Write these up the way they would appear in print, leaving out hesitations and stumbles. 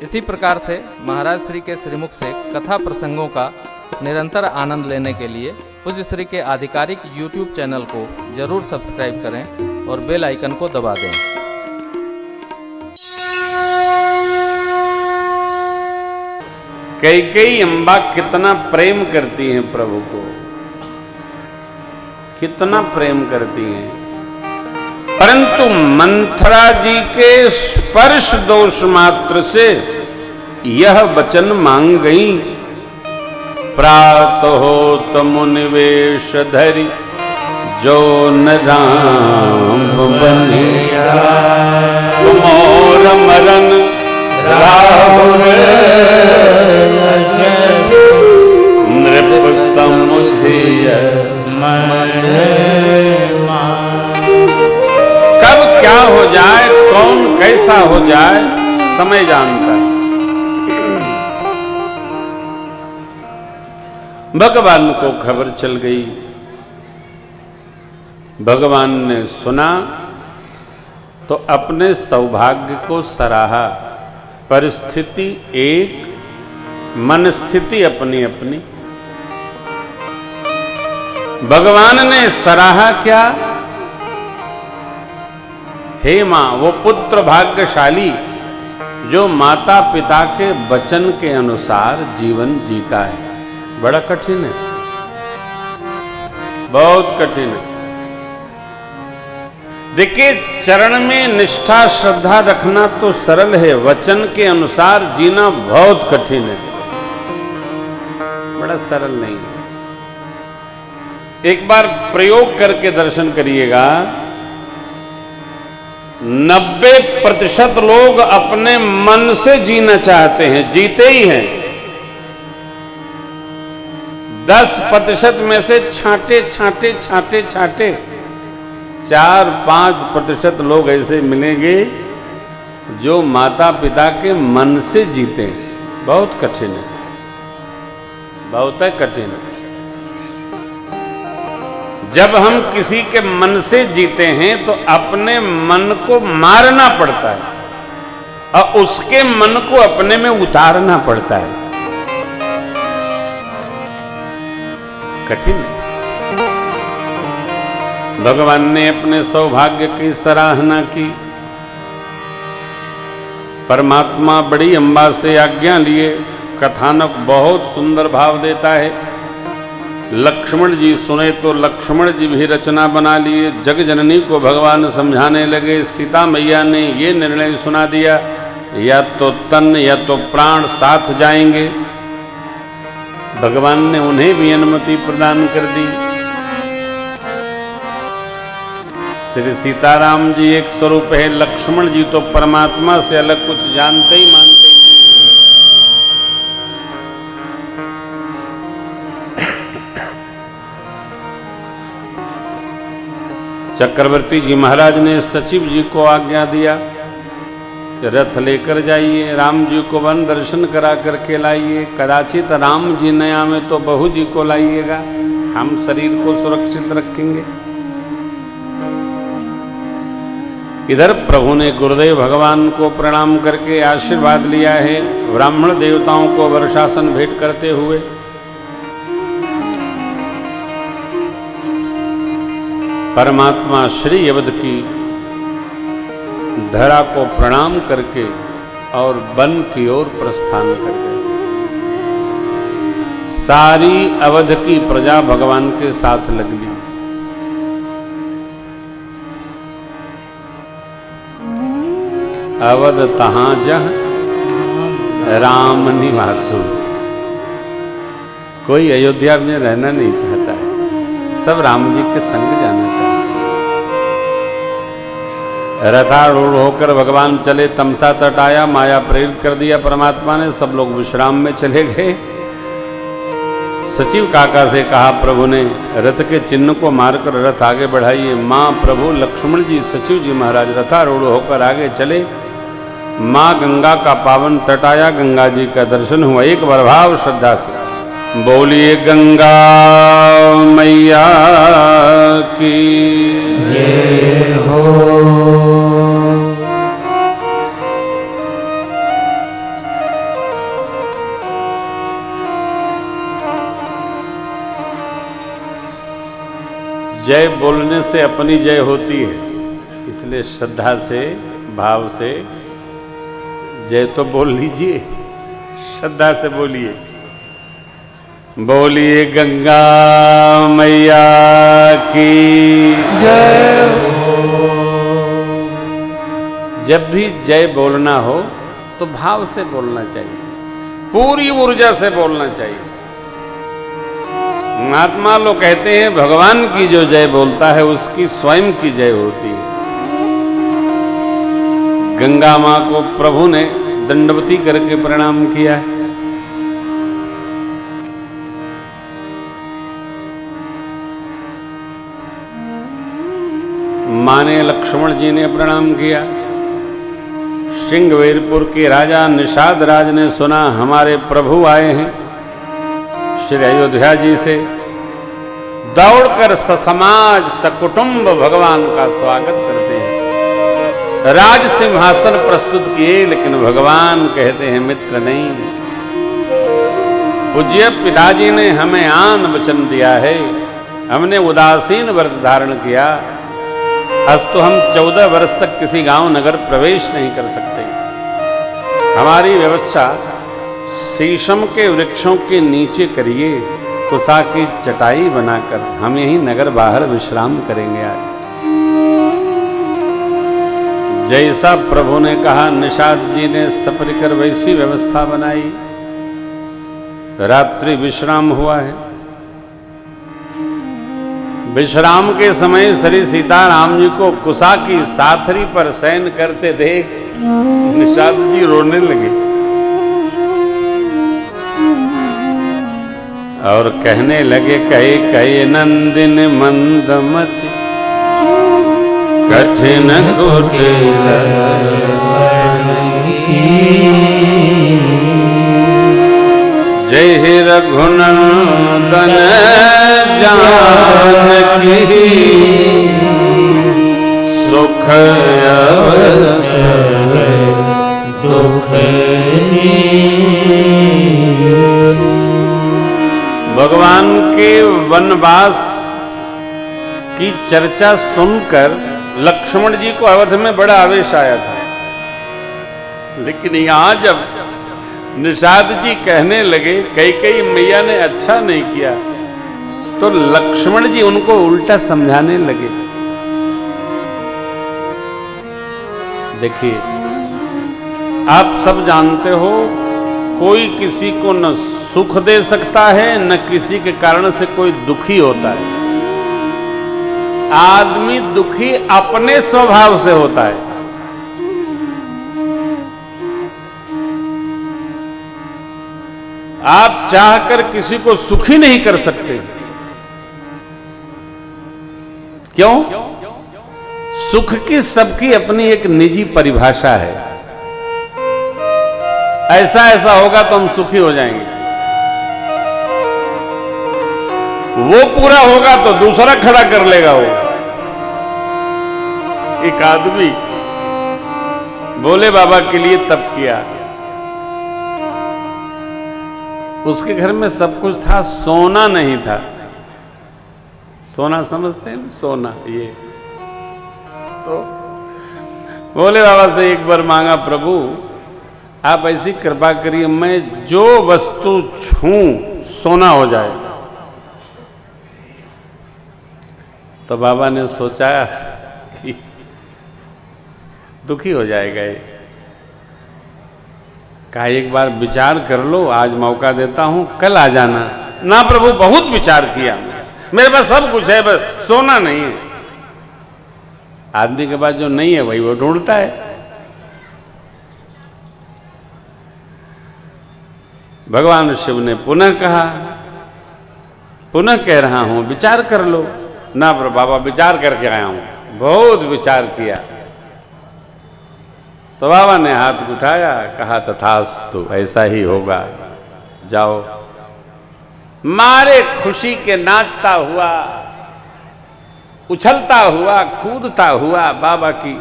इसी प्रकार से महाराज श्री के श्रीमुख से कथा प्रसंगों का निरंतर आनंद लेने के लिए पूज्य श्री के आधिकारिक YouTube चैनल को जरूर सब्सक्राइब करें और बेल आइकन को दबा दें। कैकेयी अम्बा कितना प्रेम करती हैं प्रभु को, कितना प्रेम करती हैं, परंतु मंथरा जी के स्पर्श दोष मात्र से यह वचन मांग गई, प्रातः होत मुनिवेश धरि जो न राम बनिया, मोर मरन राहुल नृप समुझिय मन। कब क्या हो जाए, कौन कैसा हो जाए, समय जानता है। भगवान को खबर चल गई, भगवान ने सुना तो अपने सौभाग्य को सराहा। परिस्थिति एक, मन स्थिति अपनी अपनी। भगवान ने सराहा क्या? हे मां, वो पुत्र भाग्यशाली जो माता पिता के वचन के अनुसार जीवन जीता है। बड़ा कठिन है, बहुत कठिन है। देखिए, चरण में निष्ठा श्रद्धा रखना तो सरल है, वचन के अनुसार जीना बहुत कठिन है, बड़ा सरल नहीं है। एक बार प्रयोग करके दर्शन करिएगा। 90% लोग अपने मन से जीना चाहते हैं, जीते ही हैं। 10% में से छांटे 4-5% लोग ऐसे मिलेंगे जो माता पिता के मन से जीते हैं। बहुत कठिन है, बहुत कठिन है। जब हम किसी के मन से जीते हैं तो अपने मन को मारना पड़ता है और उसके मन को अपने में उतारना पड़ता है। कठिन है। भगवान ने अपने सौभाग्य की सराहना की। परमात्मा बड़ी अम्बा से आज्ञा लिए। कथानक बहुत सुंदर भाव देता है। लक्ष्मण जी सुने तो लक्ष्मण जी भी रचना बना लिए। जग जननी को भगवान समझाने लगे। सीता मैया ने ये निर्णय सुना दिया, या तो तन या तो प्राण साथ जाएंगे। भगवान ने उन्हें भी अनुमति प्रदान कर दी। श्री सीताराम जी एक स्वरूप है, लक्ष्मण जी तो परमात्मा से अलग कुछ जानते ही मानते ही। चक्रवर्ती जी महाराज ने सचिव जी को आज्ञा दिया, रथ लेकर जाइए, राम जी को वन दर्शन करा करके लाइए। कदाचित राम जी न आवे तो बहू जी को लाइएगा, हम शरीर को सुरक्षित रखेंगे। इधर प्रभु ने गुरुदेव भगवान को प्रणाम करके आशीर्वाद लिया है। ब्राह्मण देवताओं को वर्षासन भेंट करते हुए परमात्मा श्री अवध की धरा को प्रणाम करके और वन की ओर प्रस्थान कर गए। सारी अवध की प्रजा भगवान के साथ लग ली। अवध तहां जह राम निवासु। कोई अयोध्या में रहना नहीं चाहता है, सब राम जी के संग जाना चाहते हैं। रथारूढ़ होकर भगवान चले। तमसा तट आया, माया प्रेरित कर दिया परमात्मा ने। सब लोग विश्राम में चले गए। सचिव काका से कहा प्रभु ने, रथ के चिन्ह को मारकर रथ आगे बढ़ाइए। माँ प्रभु लक्ष्मण जी सचिव जी महाराज रथारूढ़ होकर आगे चले। माँ गंगा का पावन तट आया, गंगा जी का दर्शन हुआ। एक बार भाव श्रद्धा से बोलिए गंगा मैया की जय हो। जय बोलने से अपनी जय होती है, इसलिए श्रद्धा से भाव से जय तो बोल लीजिए, श्रद्धा से बोलिए। बोलिए गंगा मैया की जय। जब भी जय बोलना हो तो भाव से बोलना चाहिए, पूरी ऊर्जा से बोलना चाहिए। महात्मा लोग कहते हैं भगवान की जो जय बोलता है उसकी स्वयं की जय होती है। गंगा मां को प्रभु ने दंडवती करके प्रणाम किया है। मां ने लक्ष्मण जी ने प्रणाम किया। श्रृंगवेरपुर के राजा निषाद राज ने सुना हमारे प्रभु आए हैं श्री अयोध्या जी से, दौड़कर ससमाज सकुटुंब भगवान का स्वागत करते हैं। राज सिंहासन प्रस्तुत किए, लेकिन भगवान कहते हैं मित्र नहीं। पूज्य पिताजी ने हमें आन वचन दिया है, हमने उदासीन व्रत धारण किया, अस्तु हम 14 वर्ष तक किसी गांव नगर प्रवेश नहीं कर सकते। हमारी व्यवस्था शीशम के वृक्षों के नीचे करिए, कुसा की चटाई बनाकर हम यही नगर बाहर विश्राम करेंगे। आज जैसा प्रभु ने कहा निषाद जी ने सपरिकर वैसी व्यवस्था बनाई। रात्रि विश्राम हुआ है। विश्राम के समय श्री सीताराम जी को कुसा की साथरी पर शयन करते देख निषाद जी रोने लगे और कहने लगे, कहे कहे नंदिन मंदमति कठिन कुटिल जय हे रघुनंदन जानकी सुख अवसर दुख। भगवान के वनवास की चर्चा सुनकर लक्ष्मण जी को अवध में बड़ा आवेश आया था, लेकिन यहां जब निषाद जी कहने लगे कई मैया ने अच्छा नहीं किया, तो लक्ष्मण जी उनको उल्टा समझाने लगे। देखिए, आप सब जानते हो कोई किसी को न सुख दे सकता है न किसी के कारण से कोई दुखी होता है। आदमी दुखी अपने स्वभाव से होता है। आप चाहकर किसी को सुखी नहीं कर सकते। क्यों? सुख की सबकी अपनी एक निजी परिभाषा है। ऐसा ऐसा होगा तो हम सुखी हो जाएंगे, वो पूरा होगा तो दूसरा खड़ा कर लेगा। वो एक आदमी भोले बाबा के लिए तप किया, उसके घर में सब कुछ था, सोना नहीं था। सोना समझते हैं ना, सोना ये तो भोले बाबा से एक बार मांगा, प्रभु आप ऐसी कृपा करिए मैं जो वस्तु छूं सोना हो जाए। तो बाबा ने सोचा कि दुखी हो जाएगा ये, कहा एक बार विचार कर लो, आज मौका देता हूं, कल आ जाना। ना प्रभु बहुत विचार किया, मेरे पास सब कुछ है, बस सोना नहीं है। आदमी के पास जो नहीं है वही वो ढूंढता है। भगवान शिव ने पुनः कहा, पुनः कह रहा हूं विचार कर लो। ना बाबा विचार करके आया हूं, बहुत विचार किया। तो बाबा ने हाथ उठाया, कहा तथास्तु, ऐसा ही होगा, जाओ। मारे खुशी के नाचता हुआ, उछलता हुआ, कूदता हुआ बाबा की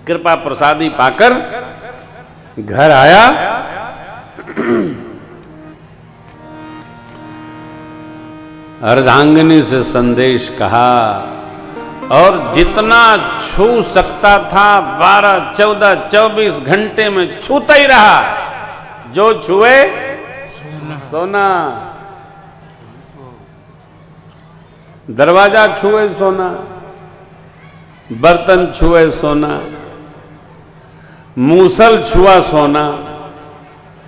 कृपा प्रसादी पाकर घर आया। अर्धांगिनी से संदेश कहा और जितना छू सकता था 12, 14, 24 घंटे में छूता ही रहा। जो छुए सोना, दरवाजा छुए सोना, बर्तन छुए सोना, मूसल छुआ सोना।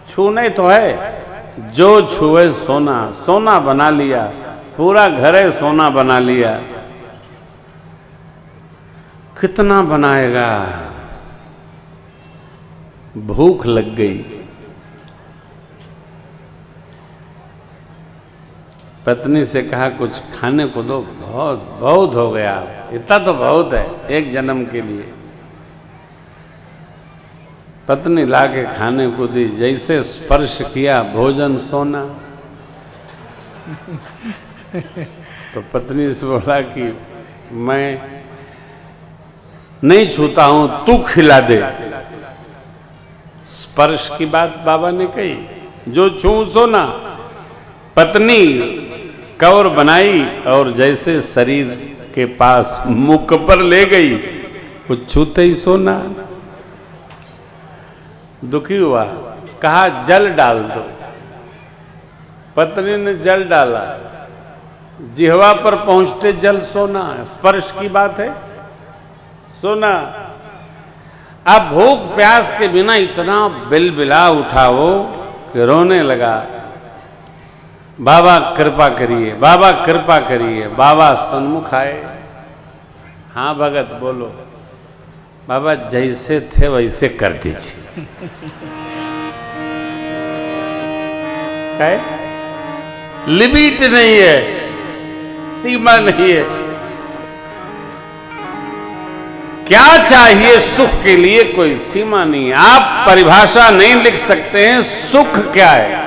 छूने तो है, जो छुए सोना, सोना बना लिया, पूरा घरे सोना बना लिया। कितना बनाएगा? भूख लग गई। पत्नी से कहा कुछ खाने को दो, बहुत बहुत हो गया, इतना तो बहुत है एक जन्म के लिए। पत्नी लाके खाने को दी, जैसे स्पर्श किया भोजन सोना। तो पत्नी से बोला कि मैं नहीं छूता हूं, तू खिला दे। स्पर्श की बात बाबा ने कही, जो छू सोना। पत्नी कौर बनाई और जैसे शरीर के पास मुख पर ले गई, वो छूते ही सोना। दुखी हुआ, कहा जल डाल दो। पत्नी ने जल डाला, जिह्वा पर पहुंचते जल सोना। स्पर्श की बात है, सोना। अब भूख प्यास के बिना इतना बिलबिला उठा वो कि रोने लगा। बाबा कृपा करिए, बाबा कृपा करिए। बाबा सन्मुख आए। हाँ भगत बोलो। बाबा जैसे थे वैसे कर दीजिए। लिमिट नहीं है, सीमा नहीं है। क्या चाहिए सुख के लिए कोई सीमा नहीं है। आप परिभाषा नहीं लिख सकते हैं सुख क्या है।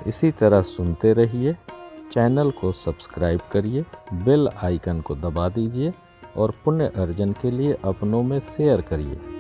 इसी तरह सुनते रहिए। चैनल को सब्सक्राइब करिए, बेल आइकन को दबा दीजिए और पुण्य अर्जन के लिए अपनों में शेयर करिए।